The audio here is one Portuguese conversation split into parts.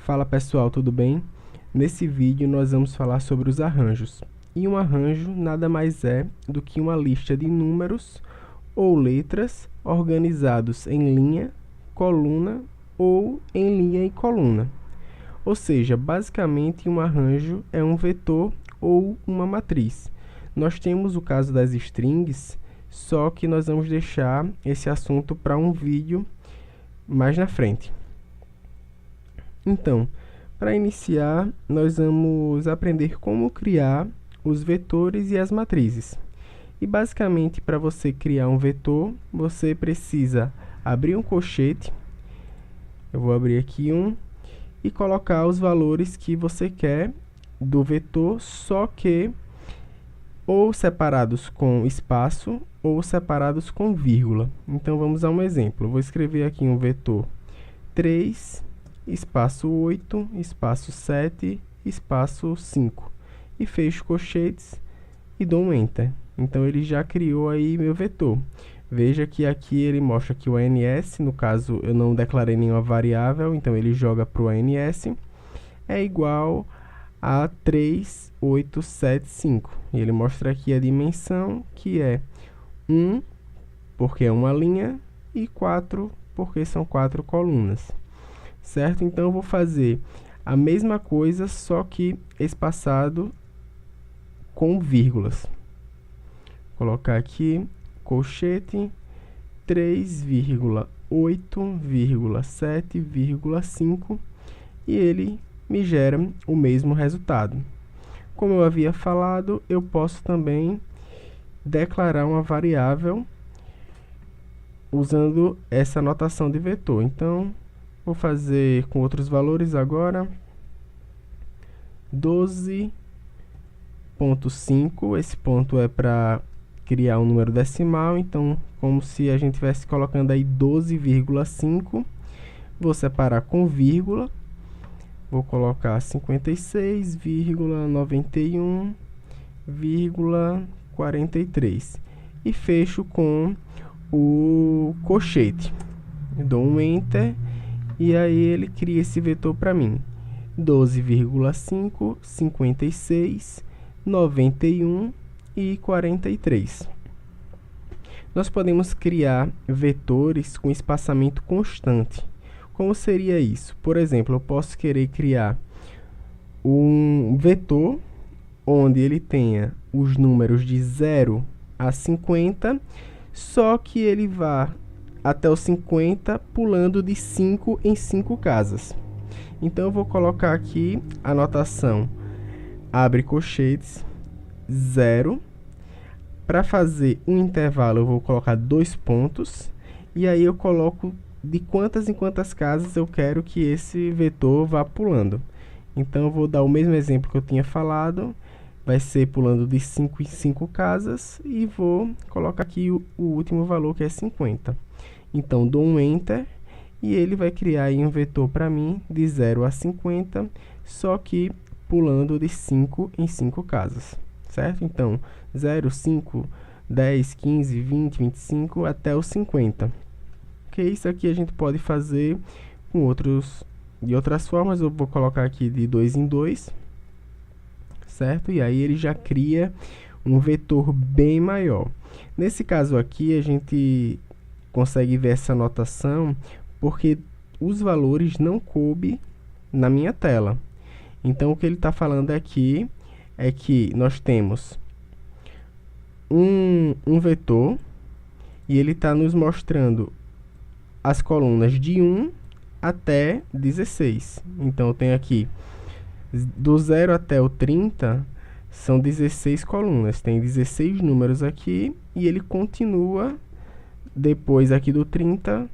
Fala pessoal, tudo bem? Nesse vídeo nós vamos falar sobre os arranjos. E um arranjo nada mais é do que uma lista de números ou letras organizados em linha, coluna ou em linha e coluna. Ou seja, basicamente um arranjo é um vetor ou uma matriz. Nós temos o caso das strings, só que nós vamos deixar esse assunto para um vídeo mais na frente. Então, para iniciar, nós vamos aprender como criar os vetores e as matrizes. E basicamente, para você criar um vetor, você precisa abrir um colchete. Eu vou abrir aqui um e colocar os valores que você quer do vetor, só que ou separados com espaço ou separados com vírgula. Então, vamos a um exemplo. Eu vou escrever aqui um vetor 3, espaço 8, espaço 7, espaço 5. E fecho colchetes e dou um Enter. Então, ele já criou aí meu vetor. Veja que aqui ele mostra que o ANS, no caso eu não declarei nenhuma variável, então ele joga para o ANS, é igual a 3, 8, 7, 5. E ele mostra aqui a dimensão, que é 1, porque é uma linha, e 4, porque são 4 colunas. Certo? Então, eu vou fazer a mesma coisa, só que espaçado com vírgulas. Vou colocar aqui, colchete, 3,8,7,5, e ele me gera o mesmo resultado. Como eu havia falado, eu posso também declarar uma variável usando essa notação de vetor. Então, vou fazer com outros valores agora. 12,5. Esse ponto é para criar um número decimal. Então, como se a gente estivesse colocando aí 12,5. Vou separar com vírgula. Vou colocar 56,91,43. E fecho com o colchete. Dou um Enter. E aí ele cria esse vetor para mim. 12,5, 56, 91 e 43. Nós podemos criar vetores com espaçamento constante. Como seria isso? Por exemplo, eu posso querer criar um vetor onde ele tenha os números de 0 a 50, só que ele vá até os 50 pulando de 5 em 5 casas. Então, eu vou colocar aqui a notação abre colchetes, 0. Para fazer um intervalo, eu vou colocar 2 pontos. E aí, eu coloco de quantas em quantas casas eu quero que esse vetor vá pulando. Então, eu vou dar o mesmo exemplo que eu tinha falado. Vai ser pulando de 5 em 5 casas. E vou colocar aqui o último valor, que é 50. Então, dou um Enter e ele vai criar aí um vetor para mim de 0 a 50, só que pulando de 5 em 5 casas, certo? Então, 0, 5, 10, 15, 20, 25 até os 50. Ok? Isso aqui a gente pode fazer de outras formas. Eu vou colocar aqui de 2 em 2, certo? E aí ele já cria um vetor bem maior. Nesse caso aqui, a gente consegue ver essa notação porque os valores não coubem na minha tela. Então, o que ele está falando aqui é que nós temos um vetor e ele está nos mostrando as colunas de 1 até 16. Então, eu tenho aqui do 0 até o 30, são 16 colunas. Tem 16 números aqui e ele continua. Depois aqui do 30,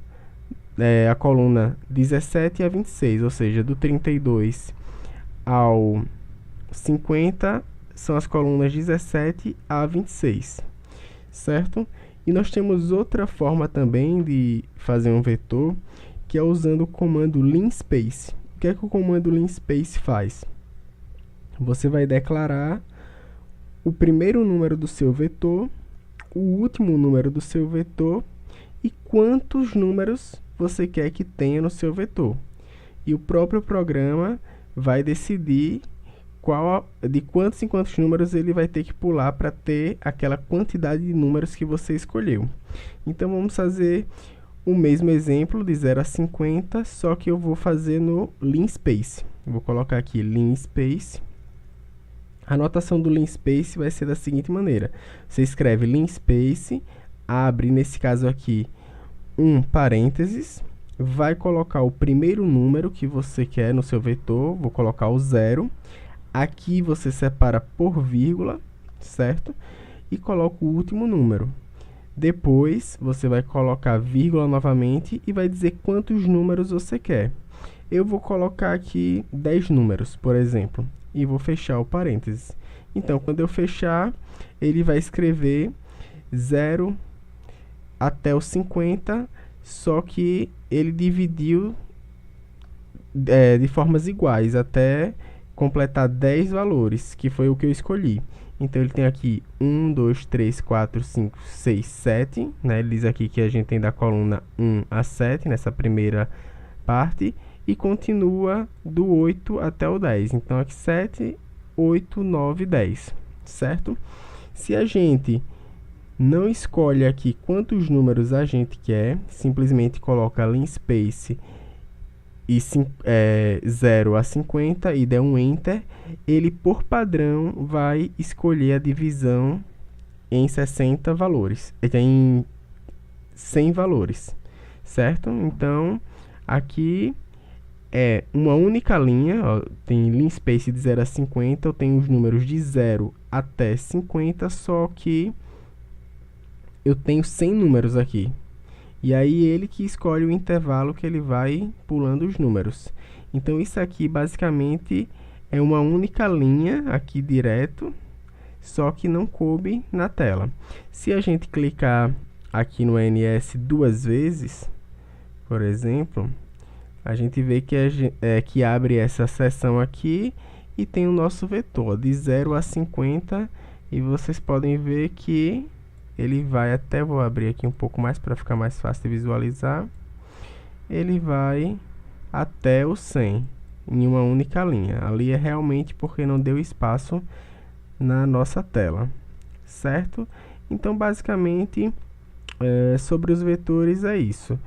a coluna 17 a 26, ou seja, do 32 ao 50 são as colunas 17 a 26, certo? E nós temos outra forma também de fazer um vetor, que é usando o comando linspace. O que é que o comando linspace faz? Você vai declarar o primeiro número do seu vetor, o último número do seu vetor e quantos números você quer que tenha no seu vetor. e o próprio programa vai decidir de quantos em quantos números ele vai ter que pular para ter aquela quantidade de números que você escolheu. Então vamos fazer o mesmo exemplo de 0 a 50, só que eu vou fazer no linspace. Vou colocar aqui linspace. A notação do linspace vai ser da seguinte maneira: você escreve linspace, abre, nesse caso aqui, um parênteses, vai colocar o primeiro número que você quer no seu vetor, vou colocar o 0. Aqui você separa por vírgula, certo? E coloca o último número. Depois, você vai colocar vírgula novamente e vai dizer quantos números você quer. Eu vou colocar aqui 10 números, por exemplo, e vou fechar o parênteses. Então, quando eu fechar, ele vai escrever 0 até o 50, só que ele dividiu de formas iguais, até completar 10 valores, que foi o que eu escolhi. Então, ele tem aqui 1, 2, 3, 4, 5, 6, 7. Né? Ele diz aqui que a gente tem da coluna 1 a 7, nessa primeira parte, e continua do 8 até o 10. Então, aqui 7, 8, 9, 10, certo? Se a gente não escolhe aqui quantos números a gente quer, simplesmente coloca linspace e 0 a 50 e der um Enter, ele por padrão vai escolher a divisão em 60 valores, em 100 valores, certo? Então, aqui é uma única linha, ó, tem linspace de 0 a 50, eu tenho os números de 0 até 50, só que eu tenho 100 números aqui. E aí ele que escolhe o intervalo que ele vai pulando os números. Então isso aqui basicamente é uma única linha aqui direto, só que não coube na tela. Se a gente clicar aqui no NS duas vezes, por exemplo, a gente vê que abre essa seção aqui e tem o nosso vetor de 0 a 50, e vocês podem ver que ele vai até, vou abrir aqui um pouco mais para ficar mais fácil de visualizar, ele vai até o 100 em uma única linha. Ali é realmente porque não deu espaço na nossa tela, certo? Então, basicamente, sobre os vetores é isso.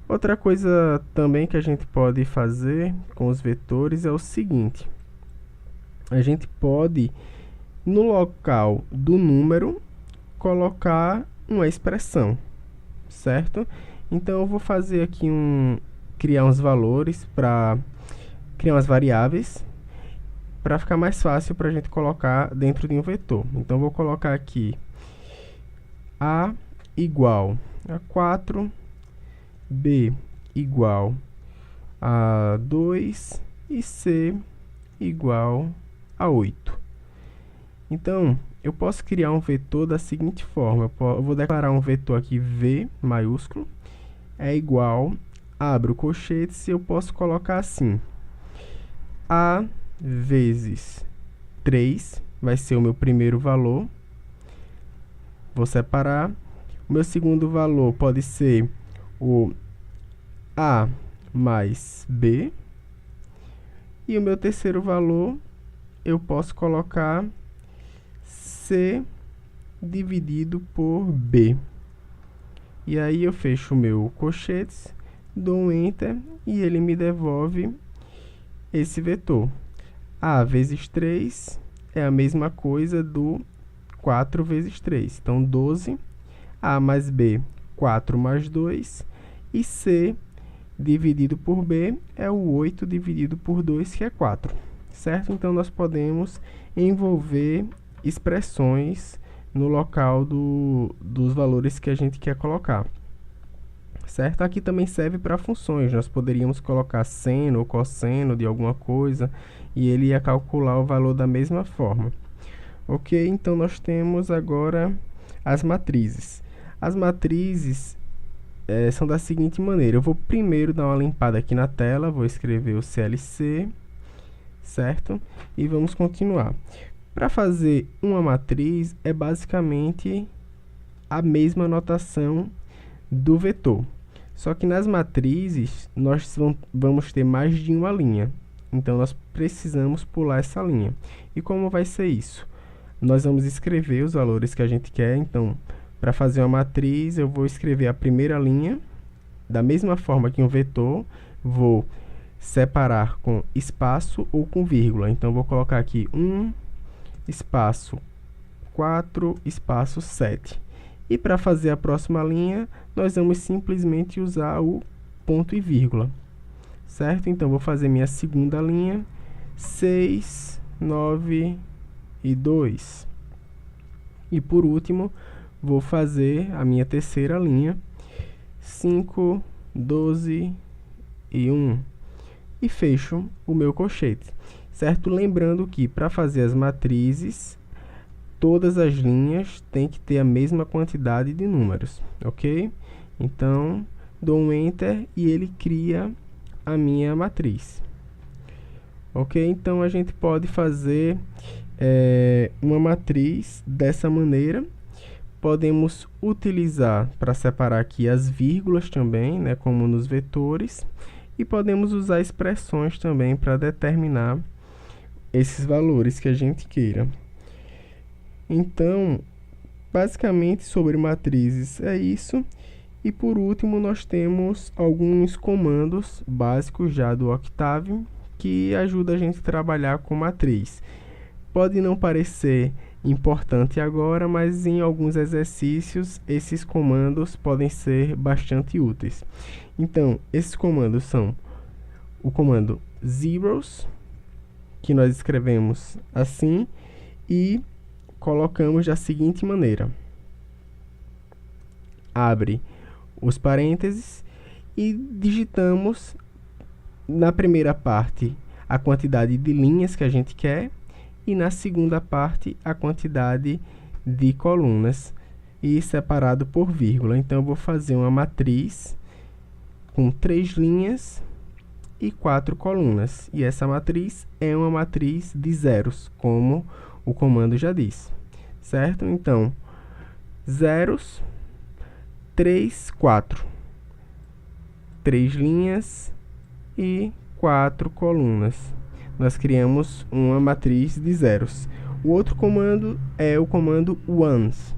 Outra coisa também que a gente pode fazer com os vetores é o seguinte: a gente pode, no local do número, colocar uma expressão, certo? Então, eu vou fazer aqui criar uns valores para criar umas variáveis para ficar mais fácil para a gente colocar dentro de um vetor. Então, eu vou colocar aqui A igual a 4, B igual a 2 e C igual a 8. Então, eu posso criar um vetor da seguinte forma: eu vou declarar um vetor aqui V maiúsculo é igual, abro colchetes, e eu posso colocar assim: A vezes 3 vai ser o meu primeiro valor, vou separar. O meu segundo valor pode ser o A mais B, e o meu terceiro valor eu posso colocar C dividido por B. E aí eu fecho o meu colchetes, dou um Enter e ele me devolve esse vetor. A vezes 3 é a mesma coisa do 4 vezes 3. Então, 12. A mais B, 4 mais 2. E C dividido por B é o 8 dividido por 2, que é 4. Certo? Então, nós podemos envolver expressões no local dos valores que a gente quer colocar. Certo? Aqui também serve para funções. Nós poderíamos colocar seno ou cosseno de alguma coisa e ele ia calcular o valor da mesma forma. Ok? Então, nós temos agora as matrizes. As matrizes são da seguinte maneira: eu vou primeiro dar uma limpada aqui na tela, vou escrever o CLC, certo? E vamos continuar. Para fazer uma matriz, é basicamente a mesma notação do vetor. Só que nas matrizes, nós vamos ter mais de uma linha. Então, nós precisamos pular essa linha. E como vai ser isso? Nós vamos escrever os valores que a gente quer. Então, para fazer uma matriz, eu vou escrever a primeira linha. Da mesma forma que um vetor, vou separar com espaço ou com vírgula. Então, vou colocar aqui 1, espaço 4, espaço 7. E para fazer a próxima linha, nós vamos simplesmente usar o ponto e vírgula. Certo? Então, vou fazer minha segunda linha, 6, 9 e 2. E por último, vou fazer a minha terceira linha, 5, 12 e 1. E fecho o meu colchete. Certo? Lembrando que para fazer as matrizes, todas as linhas têm que ter a mesma quantidade de números, ok? Então, dou um Enter e ele cria a minha matriz. Ok? Então, a gente pode fazer uma matriz dessa maneira. Podemos utilizar para separar aqui as vírgulas também, né, como nos vetores. E podemos usar expressões também para determinar esses valores que a gente queira. Então, basicamente sobre matrizes é isso. E por último, nós temos alguns comandos básicos já do Octave que ajudam a gente a trabalhar com matriz. Pode não parecer importante agora, mas em alguns exercícios esses comandos podem ser bastante úteis. Então, esses comandos são o comando zeros, que nós escrevemos assim, e colocamos da seguinte maneira: abre os parênteses e digitamos na primeira parte a quantidade de linhas que a gente quer e na segunda parte a quantidade de colunas e separado por vírgula. Então, eu vou fazer uma matriz com 3 linhas e 4 colunas. E essa matriz é uma matriz de zeros, como o comando já diz, certo? Então, zeros, 3, 4. 3 linhas e 4 colunas. Nós criamos uma matriz de zeros. O outro comando é o comando ones,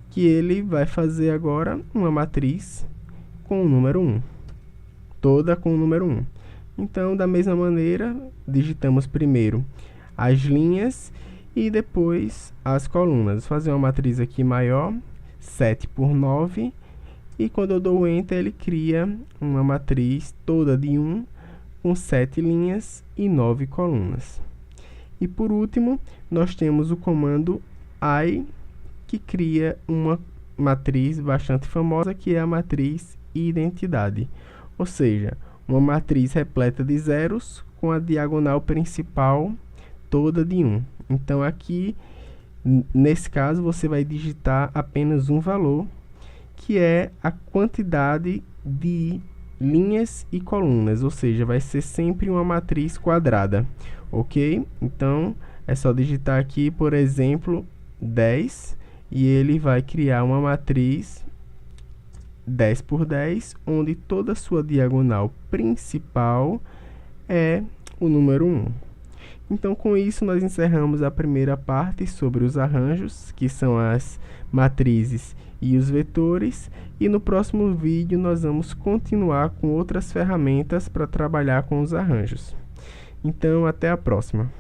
que ele vai fazer agora uma matriz com o número 1. Toda com o número 1. Então, da mesma maneira, digitamos primeiro as linhas e depois as colunas. Vou fazer uma matriz aqui maior, 7 por 9. E quando eu dou o Enter, ele cria uma matriz toda de 1, com 7 linhas e 9 colunas. E por último, nós temos o comando I, que cria uma matriz bastante famosa, que é a matriz identidade. Ou seja, uma matriz repleta de zeros com a diagonal principal toda de 1. Então, aqui, nesse caso, você vai digitar apenas um valor, que é a quantidade de linhas e colunas, ou seja, vai ser sempre uma matriz quadrada, ok? Então, é só digitar aqui, por exemplo, 10, e ele vai criar uma matriz 10 por 10, onde toda a sua diagonal principal é o número 1. Então, com isso, nós encerramos a primeira parte sobre os arranjos, que são as matrizes e os vetores, e no próximo vídeo nós vamos continuar com outras ferramentas para trabalhar com os arranjos. Então, até a próxima.